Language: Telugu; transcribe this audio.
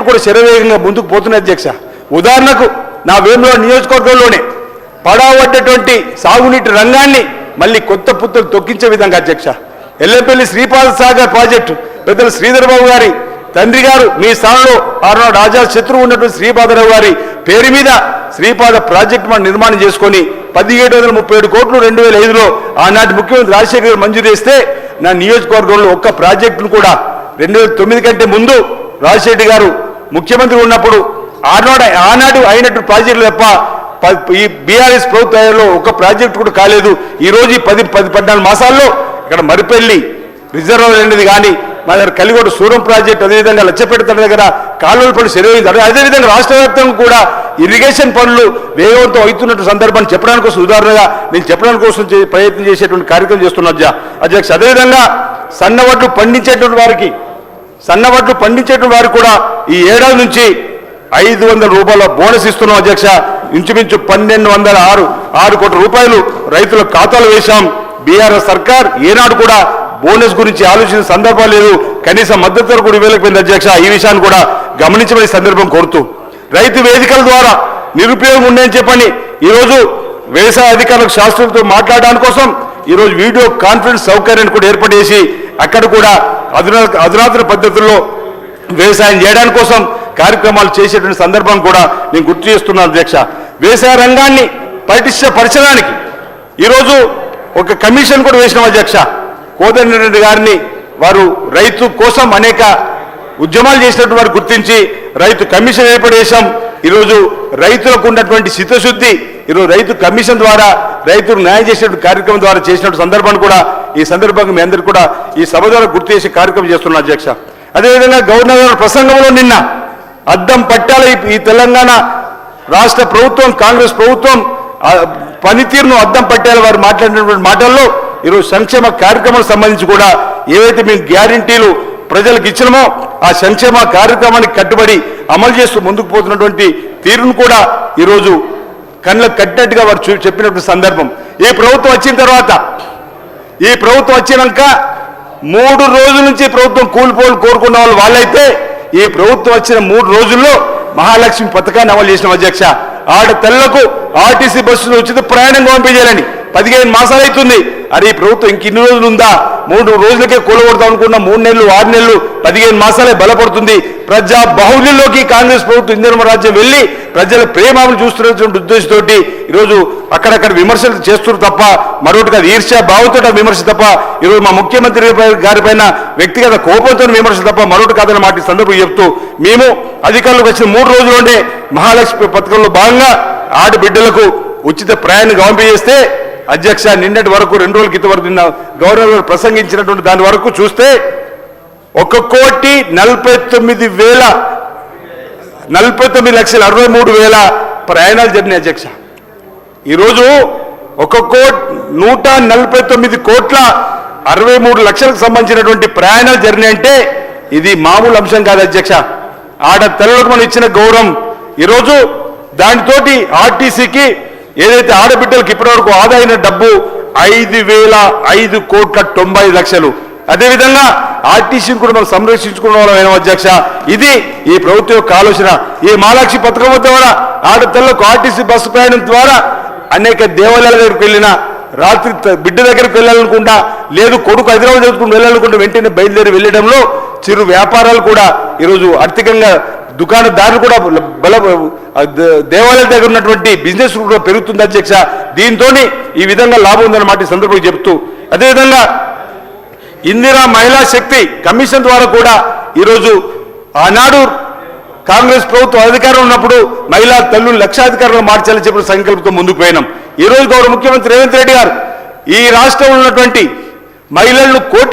కూడా శరవేగంగా ముందుకు పోతున్నాయి అధ్యక్ష. ఉదాహరణకు నా వేములవాడ నియోజకవర్గంలోనే పడవబడ్డటువంటి సాగునీటి రంగాన్ని మళ్ళీ కొత్త పుత్తలు తొక్కించే విధంగా అధ్యక్ష, ఎల్లంపల్లి శ్రీపాద సాగర్ ప్రాజెక్టు పెద్దలు శ్రీధర్ బాబు గారి తండ్రి గారు మీ స్థానంలో ఆనాడు రాజా శత్రువు ఉన్నటువంటి శ్రీపాదరావు గారి పేరు మీద శ్రీపాద ప్రాజెక్టు మనం నిర్మాణం చేసుకొని 1737 కోట్లు 2005లో ఆనాటి ముఖ్యమంత్రి రాజశేఖర్ గారు మంజూరు చేస్తే నా నియోజకవర్గంలో ఒక్క ప్రాజెక్టును కూడా 2009 కంటే ముందు రాజశేఖర్ గారు ముఖ్యమంత్రి ఉన్నప్పుడు ఆనాడు అయినట్టు ప్రాజెక్టులు తప్ప ఈ బీఆర్ఎస్ ప్రభుత్వంలో ఒక ప్రాజెక్టు కూడా కాలేదు. ఈరోజు ఈ 10-14 మాసాల్లో ఇక్కడ మరిపెల్లి రిజర్వాయర్ అనేది కానీ మా దగ్గర కలిగొడ సూరం ప్రాజెక్టు, అదేవిధంగా లచ్చపేట దగ్గర కాలువల పనులు సెలవు, అదేవిధంగా రాష్ట్ర వ్యాప్తంగా కూడా ఇరిగేషన్ పనులు వేగవంతం అవుతున్నట్టు సందర్భాన్ని చెప్పడానికి కోసం ఉదాహరణగా నేను చెప్పడానికి కోసం ప్రయత్నం చేసేటువంటి కార్యక్రమం చేస్తున్నా అధ్యక్ష. అదేవిధంగా సన్నవడ్లు పండించేటువంటి వారికి కూడా ఈ ఏడాది నుంచి 500 రూపాయల బోనస్ ఇస్తున్నాం అధ్యక్ష. ఇంచుమించు 1206 కోట్ల రూపాయలు రైతుల ఖాతాలు వేశాం. బీఆర్ఎస్ సర్కార్ ఏనాడు కూడా బోనస్ గురించి ఆలోచించిన సందర్భం లేదు. కనీస మద్దతు ధర కూడా ఇవ్వలేకపోయింది అధ్యక్ష. ఈ విషయాన్ని కూడా గమనించమని సందర్భం కోరుతూ, రైతు వేదికల ద్వారా నిరుపయోగం ఉండని చెప్పని ఈరోజు వ్యవసాయ అధికారులకు శాస్త్రులతో మాట్లాడడానికి కోసం ఈరోజు వీడియో కాన్ఫరెన్స్ సౌకర్యాన్ని కూడా ఏర్పాటు చేసి అక్కడ కూడా అధునాతన పద్ధతుల్లో వ్యవసాయం చేయడానికి కోసం కార్యక్రమాలు చేసేటువంటి సందర్భం కూడా నేను గుర్తు చేస్తున్నాను అధ్యక్ష. వ్యవసాయ రంగాన్ని పటిష్టపరచడానికి ఈరోజు ఒక కమిషన్ కూడా వేసినాం అధ్యక్ష. కోదండరెడ్డి గారిని వారు రైతు కోసం అనేక ఉద్యమాలు చేసినట్టు వారు గుర్తించి రైతు కమిషన్ ఏర్పాటు చేశాం. ఈరోజు రైతులకు ఉన్నటువంటి చిత్తశుద్ధి ఈరోజు రైతు కమిషన్ ద్వారా రైతులకు న్యాయం చేసేటువంటి కార్యక్రమం ద్వారా చేసినటువంటి సందర్భాన్ని కూడా ఈ సందర్భంగా మీ అందరికీ కూడా ఈ సభ ద్వారా గుర్తు చేసే కార్యక్రమం చేస్తున్నాను అధ్యక్ష. అదేవిధంగా గవర్నర్ గారి ప్రసంగంలో నిన్న అద్దం పట్టాల ఈ తెలంగాణ రాష్ట్ర ప్రభుత్వం కాంగ్రెస్ ప్రభుత్వం పనితీరును అద్దం పట్టాల వారు మాట్లాడినటువంటి మాటల్లో ఈరోజు సంక్షేమ కార్యక్రమాలకు సంబంధించి కూడా ఏవైతే మేము గ్యారంటీలు ప్రజలకు ఇచ్చినామో ఆ సంక్షేమ కార్యక్రమానికి కట్టుబడి అమలు చేస్తూ ముందుకు పోతున్నటువంటి తీరును కూడా ఈరోజు కళ్ళకు కట్టినట్టుగా వారు చెప్పినటువంటి సందర్భం. ఈ ప్రభుత్వం వచ్చినాక 3 రోజుల నుంచి ప్రభుత్వం కూలిపోలు కోరుకున్న వాళ్ళైతే ఈ ప్రభుత్వం వచ్చిన 3 రోజుల్లో మహాలక్ష్మి పథకాన్ని అమలు చేసిన అధ్యక్ష. ఆడతల్లకు ఆర్టీసీ బస్సులు ఉచిత ప్రయాణంగా పంపించాలని 15 మాసాలు అవుతుంది. అరే ఈ ప్రభుత్వం ఇంకిన్ని రోజులు ఉందా? 3 రోజులకే కూలగొడతాం అనుకున్న 3 నెలలు 6 నెలలు 15 మాసాలే బలపడుతుంది. ప్రజా బాహుళ్యంలోకి కాంగ్రెస్ ప్రభుత్వం ఇందిరమ్మ రాజ్యం వెళ్ళి ప్రజల ప్రేమను చూస్తున్నటువంటి ఉద్దేశంతో ఈరోజు అక్కడక్కడ విమర్శలు చేస్తున్నారు తప్ప మరొకటి కాదు. ఈర్ష్య భావంతో విమర్శ తప్ప ఈరోజు మా ముఖ్యమంత్రి గారి పైన వ్యక్తిగత కోపంతో విమర్శ తప్ప మరొకటి కాదని మాట సందర్భం చెప్తూ, మేము అధికారులకు వచ్చిన 3 రోజుల్లోనే మహాలక్ష్మి పథకంలో భాగంగా ఆడబిడ్డలకు ఉచిత ప్రయాణం పంపించేస్తే అధ్యక్ష నిన్నటి వరకు 2 రోజుల క్రితం వరకు నిన్న గవర్నర్ గారు ప్రసంగించినటువంటి దాని వరకు చూస్తే 1,49,63,000 ప్రయాణాలు జరిగినాయి అధ్యక్ష. ఈరోజు 1,149 కోట్ల 63 లక్షలకు సంబంధించినటువంటి ప్రయాణాలు జరిగినాయంటే ఇది మామూలు అంశం కాదు అధ్యక్ష. ఆడపిల్లలకు మనం ఇచ్చిన గౌరవం ఈరోజు దానితోటి ఆర్టీసీకి ఏదైతే ఆడబిడ్డలకు ఇప్పటివరకు ఆదాయన డబ్బు 5,005 కోట్ల 90 లక్షలు. అదేవిధంగా ఆర్టీసీని కూడా మనం సంరక్షించుకోవడం అధ్యక్ష. ఇది ఈ ప్రభుత్వం యొక్క ఆలోచన. ఈ మహాలక్ష్మి పథకం ద్వారా ఆడపిల్లలకు ఆర్టీసీ బస్సు ప్రయాణం ద్వారా అనేక దేవాలయాల దగ్గరికి వెళ్ళినా రాత్రి బిడ్డ దగ్గరికి వెళ్ళాలనుకుంటా లేదు కొడుకు హైదరాబాద్ చదువుకుంటూ వెళ్ళాలనుకుంటా వెంటనే బయలుదేరి వెళ్ళడంలో చిరు వ్యాపారాలు కూడా ఈరోజు ఆర్థికంగా దుకాణదారులు కూడా దేవాలయాల దగ్గర ఉన్నటువంటి బిజినెస్ కూడా పెరుగుతుంది అధ్యక్ష. దీంతో ఈ విధంగా లాభం ఉందన్నమాట ఈ సందర్భంగా చెప్తూ, అదేవిధంగా ఇందిరా మహిళా శక్తి కమిషన్ ద్వారా కూడా ఈరోజు ఆనాడు కాంగ్రెస్ ప్రభుత్వం అధికారం ఉన్నప్పుడు మహిళా తల్లులు లక్షాధికారులు మార్చాలని చెప్పిన సంకల్పంతో ముందుకు పోయినాం. ఈరోజు గౌరవ ముఖ్యమంత్రి రేవంత్ రెడ్డి గారు ఈ రాష్ట్రంలో ఉన్నటువంటి మహిళలను 1